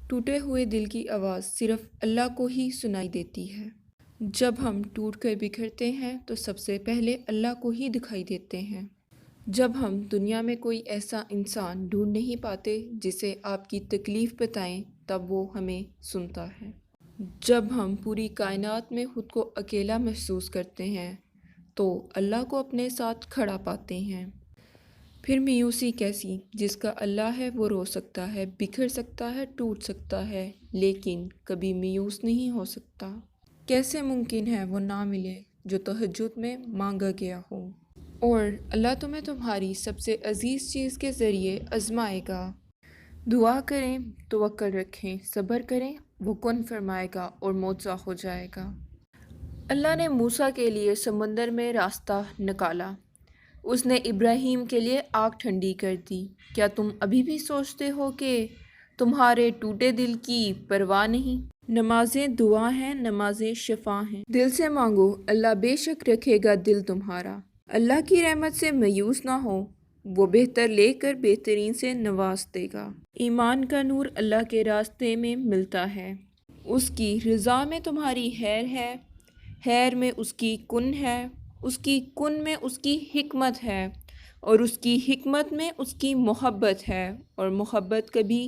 ٹوٹے ہوئے دل کی آواز صرف اللہ کو ہی سنائی دیتی ہے۔ جب ہم ٹوٹ کر بکھرتے ہیں تو سب سے پہلے اللہ کو ہی دکھائی دیتے ہیں۔ جب ہم دنیا میں کوئی ایسا انسان ڈھونڈ نہیں پاتے جسے آپ کی تکلیف بتائیں تب وہ ہمیں سنتا ہے۔ جب ہم پوری کائنات میں خود کو اکیلا محسوس کرتے ہیں تو اللہ کو اپنے ساتھ کھڑا پاتے ہیں۔ پھر مایوسی کیسی؟ جس کا اللہ ہے وہ رو سکتا ہے، بکھر سکتا ہے، ٹوٹ سکتا ہے، لیکن کبھی مایوس نہیں ہو سکتا۔ کیسے ممکن ہے وہ نہ ملے جو تہجد میں مانگا گیا ہو؟ اور اللہ تمہیں تمہاری سب سے عزیز چیز کے ذریعے آزمائے گا۔ دعا کریں، توکل رکھیں، صبر کریں، وہ کن فرمائے گا اور معجزہ ہو جائے گا۔ اللہ نے موسیٰ کے لیے سمندر میں راستہ نکالا، اس نے ابراہیم کے لیے آگ ٹھنڈی کر دی۔ کیا تم ابھی بھی سوچتے ہو کہ تمہارے ٹوٹے دل کی پرواہ نہیں؟ نمازیں دعا ہیں، نمازیں شفا ہیں۔ دل سے مانگو، اللہ بے شک رکھے گا دل تمہارا۔ اللہ کی رحمت سے مایوس نہ ہو، وہ بہتر لے کر بہترین سے نواز دے گا۔ ایمان کا نور اللہ کے راستے میں ملتا ہے، اس کی رضا میں تمہاری خیر ہے، خیر میں اس کی کن ہے، اس کی کن میں اس کی حکمت ہے، اور اس کی حکمت میں اس کی محبت ہے، اور محبت کبھی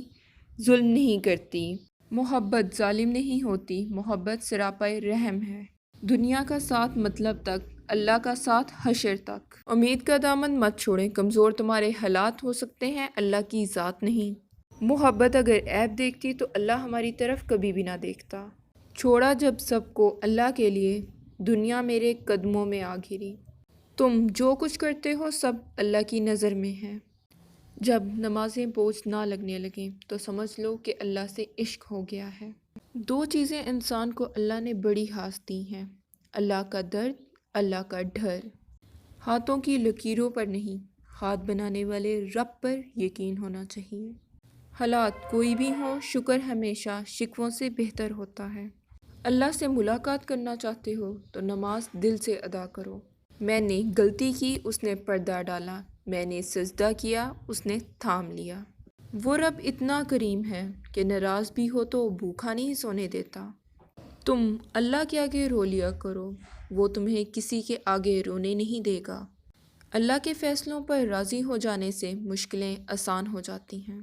ظلم نہیں کرتی، محبت ظالم نہیں ہوتی، محبت سراپے رحم ہے۔ دنیا کا ساتھ مطلب تک، اللہ کا ساتھ حشر تک۔ امید کا دامن مت چھوڑیں، کمزور تمہارے حالات ہو سکتے ہیں، اللہ کی ذات نہیں۔ محبت اگر عیب دیکھتی تو اللہ ہماری طرف کبھی بھی نہ دیکھتا۔ چھوڑا جب سب کو اللہ کے لیے، دنیا میرے قدموں میں آ گری۔ تم جو کچھ کرتے ہو سب اللہ کی نظر میں ہے۔ جب نمازیں بوجھ نہ لگنے لگیں تو سمجھ لو کہ اللہ سے عشق ہو گیا ہے۔ دو چیزیں انسان کو اللہ نے بڑی خاص دی ہیں، اللہ کا درد، اللہ کا ڈر۔ ہاتھوں کی لکیروں پر نہیں، ہاتھ بنانے والے رب پر یقین ہونا چاہیے۔ حالات کوئی بھی ہوں، شکر ہمیشہ شکووں سے بہتر ہوتا ہے۔ اللہ سے ملاقات کرنا چاہتے ہو تو نماز دل سے ادا کرو۔ میں نے غلطی کی، اس نے پردہ ڈالا، میں نے سجدہ کیا، اس نے تھام لیا۔ وہ رب اتنا کریم ہے کہ ناراض بھی ہو تو بھوکا نہیں سونے دیتا۔ تم اللہ کے آگے رو لیا کرو، وہ تمہیں کسی کے آگے رونے نہیں دے گا۔ اللہ کے فیصلوں پر راضی ہو جانے سے مشکلیں آسان ہو جاتی ہیں۔